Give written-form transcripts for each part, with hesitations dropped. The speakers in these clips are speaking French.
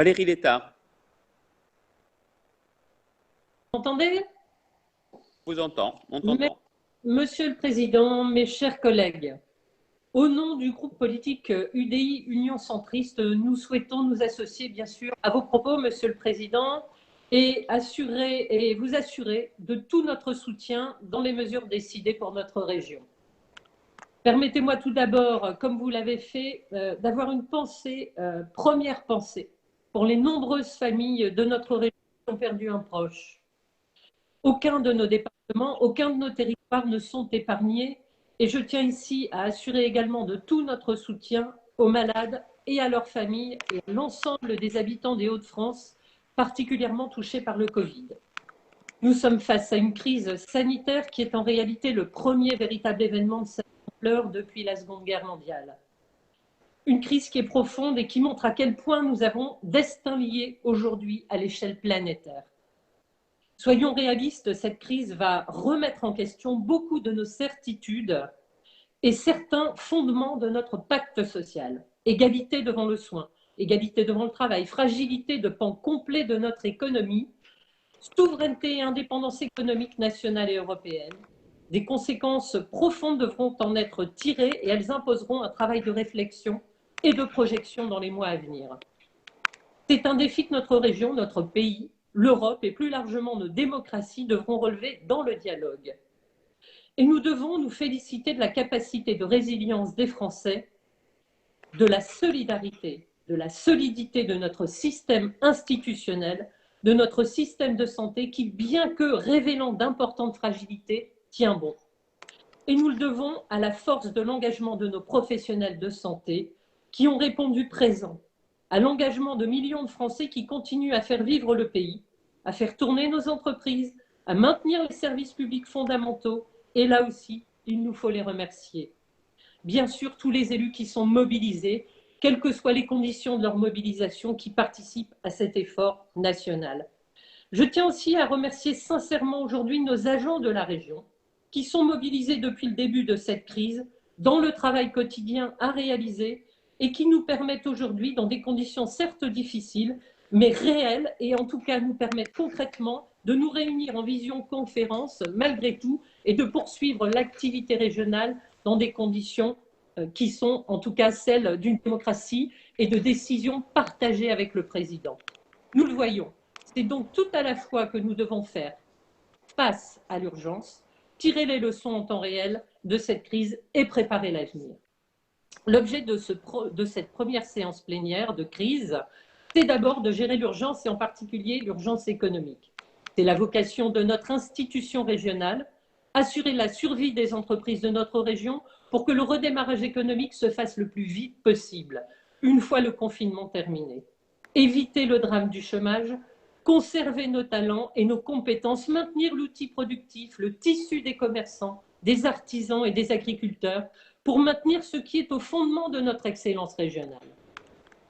Valérie Létard, Vous m'entendez? vous entend, on Mais- t'entend. Monsieur le Président, mes chers collègues, au nom du groupe politique UDI Union Centriste, nous souhaitons nous associer bien sûr à vos propos, Monsieur le Président, et vous assurer de tout notre soutien dans les mesures décidées pour notre région. Permettez-moi tout d'abord, comme vous l'avez fait, d'avoir une première pensée, pour les nombreuses familles de notre région qui ont perdu un proche. Aucun de nos départements, aucun de nos territoires ne sont épargnés et je tiens ici à assurer également de tout notre soutien aux malades et à leurs familles et à l'ensemble des habitants des Hauts-de-France, particulièrement touchés par le Covid. Nous sommes face à une crise sanitaire qui est en réalité le premier véritable événement de cette ampleur depuis la Seconde Guerre mondiale. Une crise qui est profonde et qui montre à quel point nous avons destin lié aujourd'hui à l'échelle planétaire. Soyons réalistes, cette crise va remettre en question beaucoup de nos certitudes et certains fondements de notre pacte social. Égalité devant le soin, égalité devant le travail, fragilité de pans complets de notre économie, souveraineté et indépendance économique nationale et européenne. Des conséquences profondes devront en être tirées et elles imposeront un travail de réflexion et de projection dans les mois à venir. C'est un défi que notre région, notre pays, l'Europe et plus largement nos démocraties devront relever dans le dialogue. Et nous devons nous féliciter de la capacité de résilience des Français, de la solidarité, de la solidité de notre système institutionnel, de notre système de santé qui, bien que révélant d'importantes fragilités, tient bon. Et nous le devons à la force de l'engagement de nos professionnels de santé qui ont répondu présent, à l'engagement de millions de Français qui continuent à faire vivre le pays, à faire tourner nos entreprises, à maintenir les services publics fondamentaux. Et là aussi, il nous faut les remercier. Bien sûr, tous les élus qui sont mobilisés, quelles que soient les conditions de leur mobilisation, qui participent à cet effort national. Je tiens aussi à remercier sincèrement aujourd'hui nos agents de la région qui sont mobilisés depuis le début de cette crise dans le travail quotidien à réaliser et qui nous permettent aujourd'hui, dans des conditions certes difficiles, mais réelles, et en tout cas nous permettent concrètement de nous réunir en visioconférence malgré tout et de poursuivre l'activité régionale dans des conditions qui sont en tout cas celles d'une démocratie et de décisions partagées avec le président. Nous le voyons. C'est donc tout à la fois que nous devons faire face à l'urgence, tirer les leçons en temps réel de cette crise et préparer l'avenir. L'objet de cette première séance plénière de crise, c'est d'abord de gérer l'urgence et en particulier l'urgence économique. C'est la vocation de notre institution régionale, assurer la survie des entreprises de notre région pour que le redémarrage économique se fasse le plus vite possible, une fois le confinement terminé. Éviter le drame du chômage, conserver nos talents et nos compétences, maintenir l'outil productif, le tissu des commerçants, des artisans et des agriculteurs pour maintenir ce qui est au fondement de notre excellence régionale.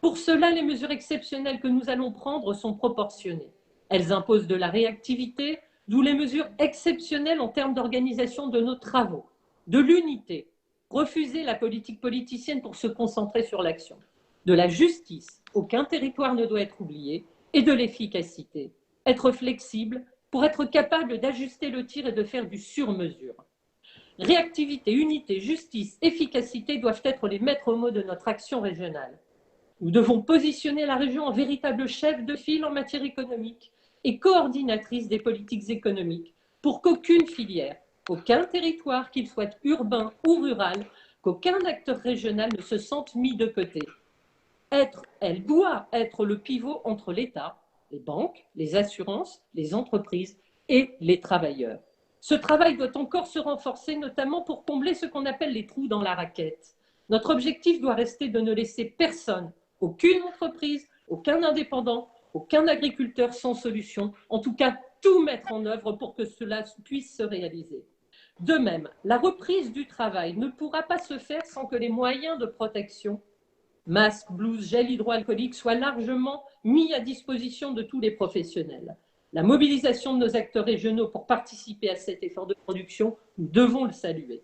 Pour cela, les mesures exceptionnelles que nous allons prendre sont proportionnées. Elles imposent de la réactivité, d'où les mesures exceptionnelles en termes d'organisation de nos travaux, de l'unité, refuser la politique politicienne pour se concentrer sur l'action, de la justice, aucun territoire ne doit être oublié, et de l'efficacité, être flexible pour être capable d'ajuster le tir et de faire du sur-mesure. Réactivité, unité, justice, efficacité doivent être les maîtres mots de notre action régionale. Nous devons positionner la région en véritable chef de file en matière économique et coordinatrice des politiques économiques pour qu'aucune filière, aucun territoire, qu'il soit urbain ou rural, qu'aucun acteur régional ne se sente mis de côté. Elle doit être le pivot entre l'État, les banques, les assurances, les entreprises et les travailleurs. Ce travail doit encore se renforcer, notamment pour combler ce qu'on appelle les trous dans la raquette. Notre objectif doit rester de ne laisser personne, aucune entreprise, aucun indépendant, aucun agriculteur sans solution, en tout cas tout mettre en œuvre pour que cela puisse se réaliser. De même, la reprise du travail ne pourra pas se faire sans que les moyens de protection, masques, blouses, gel hydroalcoolique, soient largement mis à disposition de tous les professionnels. La mobilisation de nos acteurs régionaux pour participer à cet effort de production, nous devons le saluer.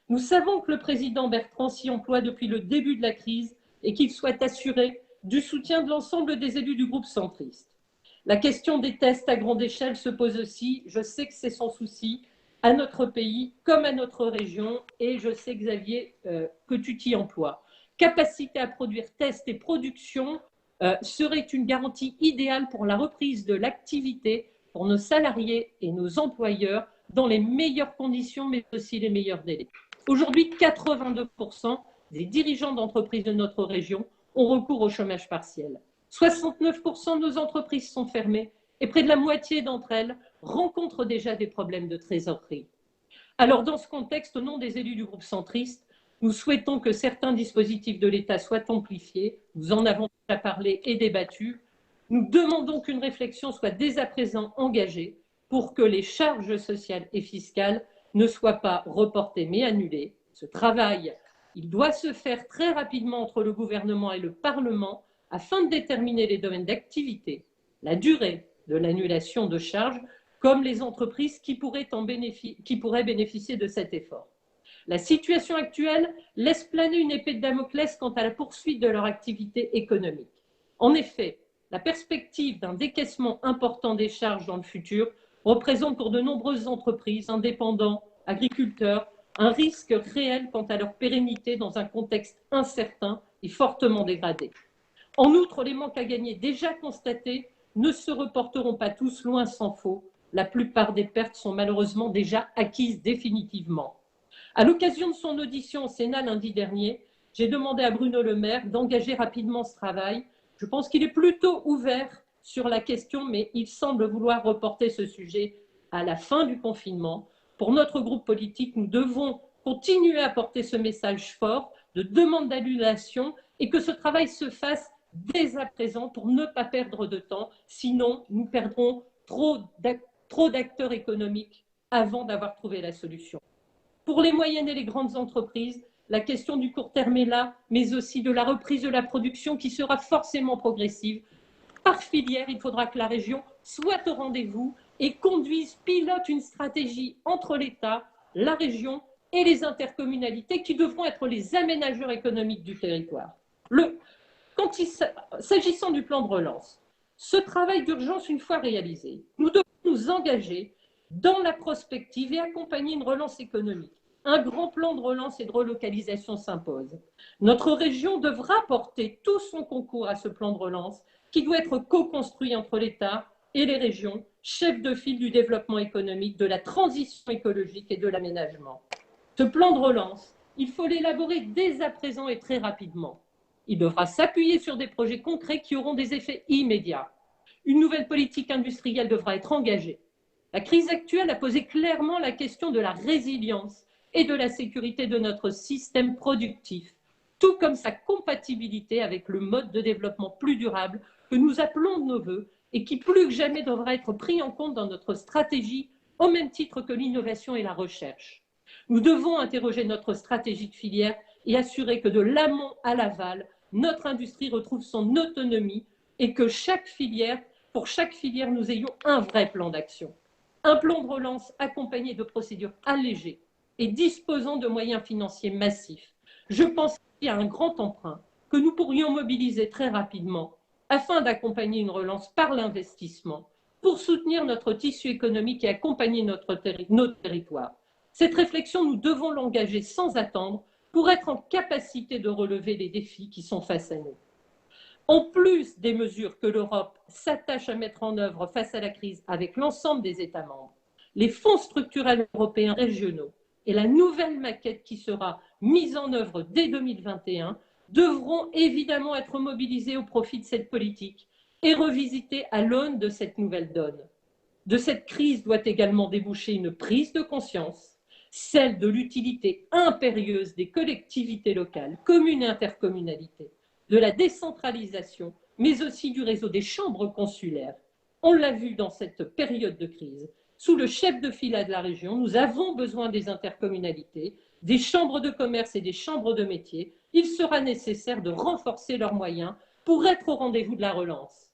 Nous savons que le président Bertrand s'y emploie depuis le début de la crise et qu'il souhaite assurer du soutien de l'ensemble des élus du groupe centriste. La question des tests à grande échelle se pose aussi. Je sais que c'est son souci à notre pays comme à notre région et je sais, Xavier, que tu t'y emploies. Capacité à produire tests et production serait une garantie idéale pour la reprise de l'activité pour nos salariés et nos employeurs dans les meilleures conditions, mais aussi les meilleurs délais. Aujourd'hui, 82% des dirigeants d'entreprises de notre région ont recours au chômage partiel. 69% de nos entreprises sont fermées et près de la moitié d'entre elles rencontrent déjà des problèmes de trésorerie. Alors, dans ce contexte, au nom des élus du groupe centriste, nous souhaitons que certains dispositifs de l'État soient amplifiés. Nous en avons déjà parlé et débattu. Nous demandons qu'une réflexion soit dès à présent engagée pour que les charges sociales et fiscales ne soient pas reportées mais annulées. Ce travail, il doit se faire très rapidement entre le gouvernement et le Parlement afin de déterminer les domaines d'activité, la durée de l'annulation de charges, comme les entreprises qui pourraient bénéficier de cet effort. La situation actuelle laisse planer une épée de Damoclès quant à la poursuite de leur activité économique. En effet, la perspective d'un décaissement important des charges dans le futur représente pour de nombreuses entreprises, indépendants, agriculteurs, un risque réel quant à leur pérennité dans un contexte incertain et fortement dégradé. En outre, les manques à gagner déjà constatés ne se reporteront pas tous, loin s'en faut. La plupart des pertes sont malheureusement déjà acquises définitivement. À l'occasion de son audition au Sénat lundi dernier, j'ai demandé à Bruno Le Maire d'engager rapidement ce travail. Je pense qu'il est plutôt ouvert sur la question, mais il semble vouloir reporter ce sujet à la fin du confinement. Pour notre groupe politique, nous devons continuer à porter ce message fort de demande d'annulation et que ce travail se fasse dès à présent pour ne pas perdre de temps. Sinon, nous perdrons trop d'acteurs économiques avant d'avoir trouvé la solution. Pour les moyennes et les grandes entreprises, la question du court terme est là, mais aussi de la reprise de la production qui sera forcément progressive. Par filière, il faudra que la région soit au rendez-vous et conduise, pilote une stratégie entre l'État, la région et les intercommunalités qui devront être les aménageurs économiques du territoire. S'agissant du plan de relance, ce travail d'urgence, une fois réalisé, nous devons nous engager dans la prospective et accompagner une relance économique. Un grand plan de relance et de relocalisation s'impose. Notre région devra porter tout son concours à ce plan de relance qui doit être co-construit entre l'État et les régions, chefs de file du développement économique, de la transition écologique et de l'aménagement. Ce plan de relance, il faut l'élaborer dès à présent et très rapidement. Il devra s'appuyer sur des projets concrets qui auront des effets immédiats. Une nouvelle politique industrielle devra être engagée. La crise actuelle a posé clairement la question de la résilience et de la sécurité de notre système productif, tout comme sa compatibilité avec le mode de développement plus durable que nous appelons de nos vœux et qui plus que jamais devra être pris en compte dans notre stratégie au même titre que l'innovation et la recherche. Nous devons interroger notre stratégie de filière et assurer que de l'amont à l'aval, notre industrie retrouve son autonomie et que pour chaque filière, nous ayons un vrai plan d'action. Un plan de relance accompagné de procédures allégées et disposant de moyens financiers massifs. Je pense qu'il y a un grand emprunt que nous pourrions mobiliser très rapidement afin d'accompagner une relance par l'investissement pour soutenir notre tissu économique et accompagner nos territoires. Cette réflexion, nous devons l'engager sans attendre pour être en capacité de relever les défis qui sont face à nous. En plus des mesures que l'Europe s'attache à mettre en œuvre face à la crise avec l'ensemble des États membres, les fonds structurels européens régionaux et la nouvelle maquette qui sera mise en œuvre dès 2021 devront évidemment être mobilisés au profit de cette politique et revisités à l'aune de cette nouvelle donne. De cette crise doit également déboucher une prise de conscience, celle de l'utilité impérieuse des collectivités locales, communes et intercommunalités, de la décentralisation, mais aussi du réseau des chambres consulaires. On l'a vu dans cette période de crise. Sous le chef de file de la région, nous avons besoin des intercommunalités, des chambres de commerce et des chambres de métiers. Il sera nécessaire de renforcer leurs moyens pour être au rendez-vous de la relance.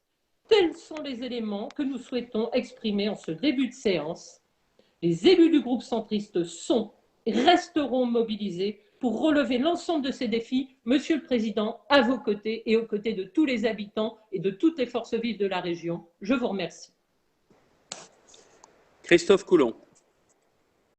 Tels sont les éléments que nous souhaitons exprimer en ce début de séance. Les élus du groupe centriste sont et resteront mobilisés pour relever l'ensemble de ces défis, Monsieur le Président, à vos côtés et aux côtés de tous les habitants et de toutes les forces vives de la région. Je vous remercie. Christophe Coulon.